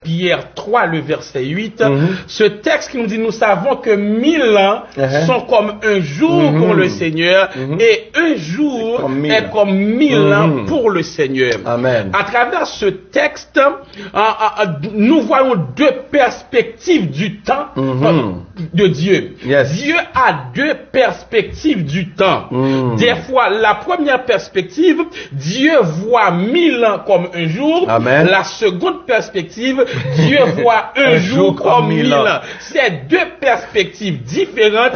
Pierre 3, le verset 8. Ce texte qui nous dit, nous savons que 1000 ans sont comme un jour pour le Seigneur et un jour est comme 1000 ans pour le Seigneur. Amen. À travers ce texte, nous voyons deux perspectives du temps de Dieu. Dieu a deux perspectives du temps. Des fois, la première perspective, Dieu voit 1000 ans comme un jour. Amen. La seconde perspective, Dieu voit un jour comme 1000 ans. C'est deux perspectives différentes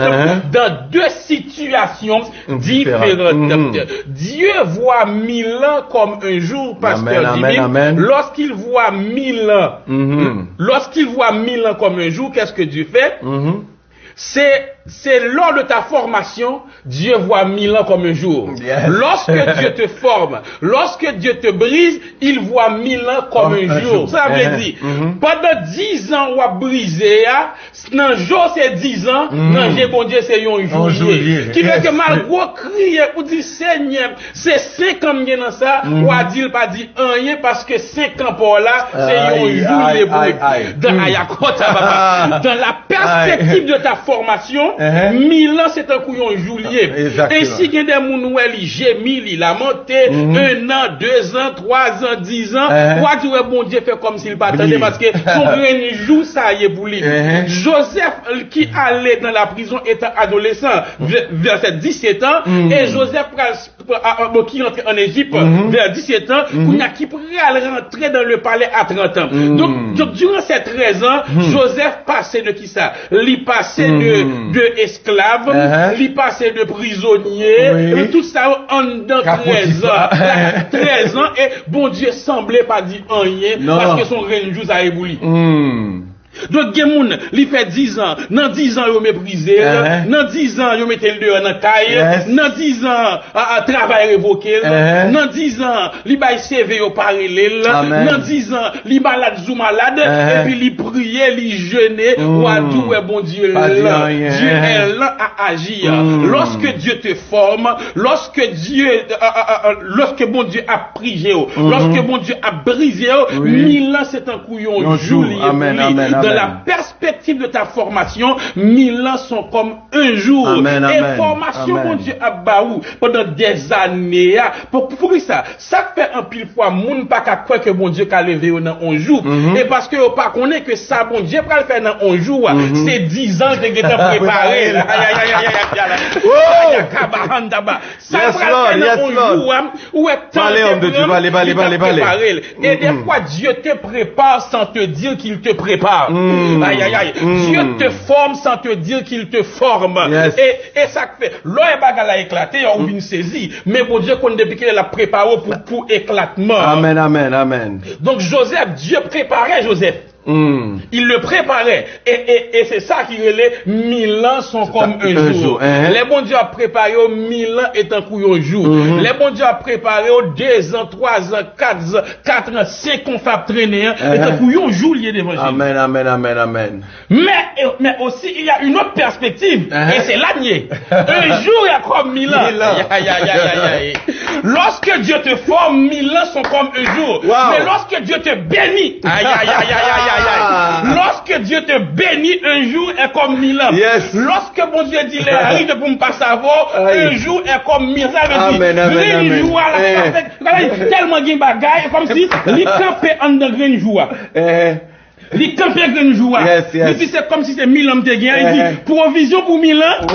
dans deux situations différentes. Dieu voit 1000 ans comme un jour, pasteur Jimmy. Lorsqu'il voit 1000 ans, lorsqu'il voit 1000 ans comme un jour, qu'est-ce que Dieu fait? C'est lors de ta formation, Dieu voit 1000 ans comme un jour. Lorsque Dieu te forme, lorsque Dieu te brise, il voit 1000 ans comme un jour. Ça veut dire, pendant 10 ans, on va briser, dans le jour c'est 10 ans, dans le bon Dieu c'est un jour. Qui fait que malgré crier ou dire Seigneur, c'est 5 ans dans ça, ou à dire pas dire rien parce que 5 ans pour là, c'est un jour. Dans la perspective de ta formation, 1000 ans c'est un couillon joulier. Et si il y a des gens qui gémit, il a monté 1 an, 2 ans, 3 ans, 10 ans, quoi tu veux bon Dieu fait comme s'il pas attendait parce que son grain joue ça y est pour lui. Joseph qui allait dans la prison étant adolescent vers 17 ans et Joseph qui rentre en Égypte vers 17 ans, qui pourrait rentrer dans le palais à 30 ans. Donc durant ces 13 ans, Joseph passait de qui ça? Il passait de esclave, il passait de prisonnier, tout ça en 13 ans. 13 ans et bon Dieu semblait pas dire rien parce que son règne joue à éboulir. Donc, Gemoun, il fait 10 ans. Dans 10 ans, il méprisé. Dans 10 ans, il mettait le dehors dans la taille. Dans 10 ans, travail révoqué. Dans 10 ans, il va CV au parallèle. Dans 10 ans, il malade ou malade. Et puis, il priait, il jeûnait. Ou à tout, bon Dieu là. Dieu est là à agir. Lorsque Dieu te forme, lorsque bon Dieu a prié, lorsque bon Dieu a brisé, 1000 ans, c'est un couillon joli. Dans la perspective de ta formation, 1000 ans sont comme un jour. Et formation, mon Dieu, à Baou, pendant des années. Pour ça, ça fait un pile fois, moun pas qu'à croire que mon Dieu qu'a levé dans un jour. Et parce que pas connaît que ça, bon Dieu, pas le faire dans un jour, c'est 10 ans que tu t'es préparé. Ça va faire dans un jour, où est préparé. Et des fois, Dieu te prépare sans te dire qu'il te prépare. Dieu te forme sans te dire qu'il te forme. Et ça fait, l'œil bagal a éclaté, on vient saisir. Mais bon Dieu, qu'on depuis qu'il l'a préparé pour éclatement. Amen. Donc Joseph, Dieu préparait Joseph. Il le préparait. Et c'est ça qui relait 1000 ans sont comme un jour. Les bons Dieu a préparé 1000 ans est un couillon jour. Les bons Dieu a préparé 2 ans, 3 ans, 4 ans, 5 ans, fab traîner, est un couillon jour lié d'évangile. Amen. Mais aussi, il y a une autre perspective. Et c'est l'année. Un jour, il y a comme 1000 ans. Lorsque Dieu te forme, 1000 ans sont comme un jour. Mais lorsque Dieu te bénit, lorsque Dieu te bénit, un jour est comme 1000 ans. Lorsque bon Dieu dit, les arrive pour me pas savoir, un jour est comme 1000 ans. Green joie, tellement de bagaille, comme si les campés en de green joie. Les campés green joie. Et puis c'est comme si c'est 1000 ans de gain. Il dit, provision pour 1000 ans.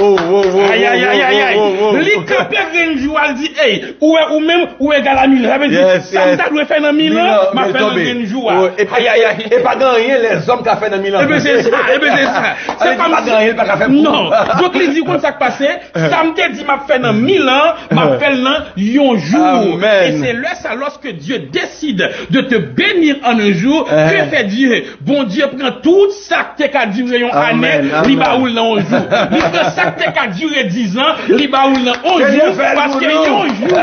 Les campés green joie, il dit, hey, ou même, ou égal à 1000 ans. Ça veut dire, ça doit faire dans 1000 ans, ma fait dans green joie. Et pas dans rien, les hommes qui ont fait dans 1000 ans. Eh bien, c'est ça. C'est comme pas dans rien, pas faire. Non. Donc, il dit, quand ça passé, ça me dit, m'a fait dans 1000 ans, m'a fait dans un jour. Et c'est là, ça, lorsque Dieu décide de te bénir en un jour, que fait Dieu? Bon Dieu prend tout ça qui a duré une année, il va rouler dans un jour. Il prend ça qui a duré 10 ans, il va rouler dans un jour, parce que un jour,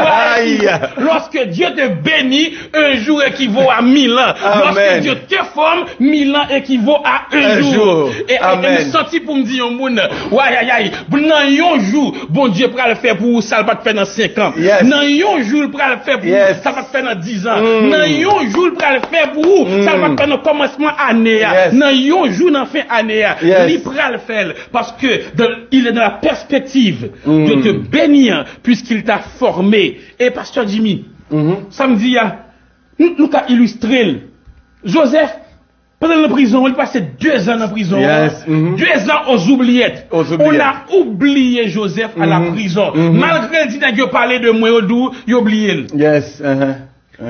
lorsque Dieu te bénit, un jour équivaut à 1000 ans. Lorsque Dieu te forme, 1000 ans équivaut à un jour. Et me senti pour me dire au monde, dans un jour, bon Dieu pourra le faire pour vous, ça va te faire dans 5 ans. Dans un jour, il pourra le faire pour vous, ça va te faire dans 10 ans. Dans un jour, il pourra le faire pour vous, ça va te faire dans commencement année, dans yon jour dans fin année, il pral faire parce que il est dans la perspective de te bénir puisqu'il t'a formé. Et pasteur Jimmy, samedi, nous avons illustré Joseph. Pendant la prison, il passait 2 ans en prison. 2 ans aux oubliettes. On a oublié Joseph à la prison. Malgré le dit qu'il parlait de moi, il a oublié.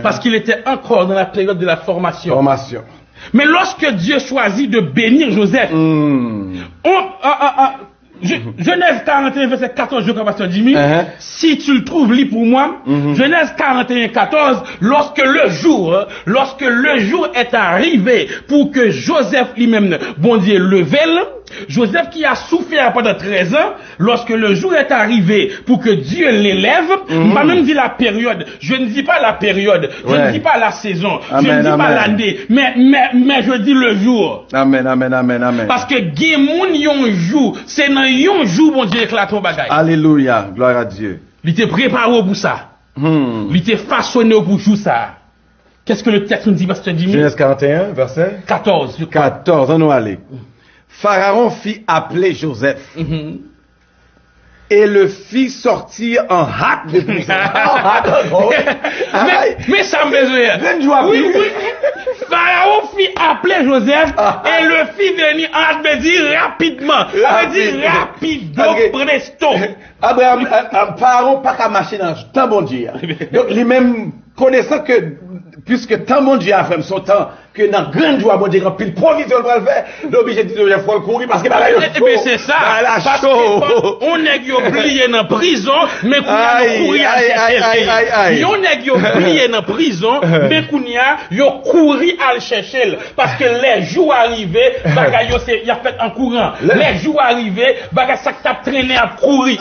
Parce qu'il était encore dans la période de la formation. Mais lorsque Dieu choisit de bénir Joseph, Genèse 41, verset 14, je crois, pasteur Jimmy, si tu le trouves, lis pour moi, Genèse 41, 14, lorsque le jour est arrivé pour que Joseph lui-même, bon Dieu, levelle, Joseph qui a souffert pendant 13 ans, lorsque le jour est arrivé pour que Dieu l'élève, pas même dit la période, je ne dis pas la période, je ne dis pas la saison, je ne dis pas l'année, mais je dis le jour. Amen. Parce que Guémoun yon jour, c'est dans yon jour bon Dieu éclate ton bagage. Alléluia, gloire à Dieu. Il t'est préparé pour ça. Il t'est façonné pour jouer ça. Qu'est-ce que le texte nous dit, pasteur Jimmy? Genèse 41, verset 14. 14, on nous aller. Pharaon fit appeler Joseph et le fit sortir en hâte de prison. mais ça me besoin. Oui. Pharaon fit appeler Joseph et le fit venir en hâte de dire rapidement. Ça veut dire rapido presto. Abraham, Pharaon pas qu'à marcher dans le temps bon Dieu. Donc lui-même connaissant que puisque tant mon Dieu a fait son temps que dans grande joie bon Dieu quand pile provision va le faire l'obligé de dire faut courir parce que c'est ça parce on est oublié dans prison mais qu'on a courir à chercher on est oublié dans prison mais qu'on a courir à chercher parce que les jours arrivés bagaille il a fait en courant les jours arrivés bagaille ça t'a traîné à courir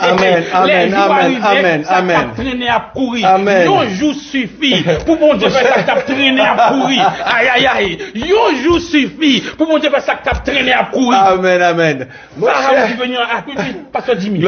les jours arrivés ça t'a traîné à courir un jour suffit pour bon Dieu faire ça t'a traîné à courir aïe un jour suffit pour mon Dieu faire ça que t'as traîné à courir. Amen. Pharaon qui venir à pasteur Jimmy.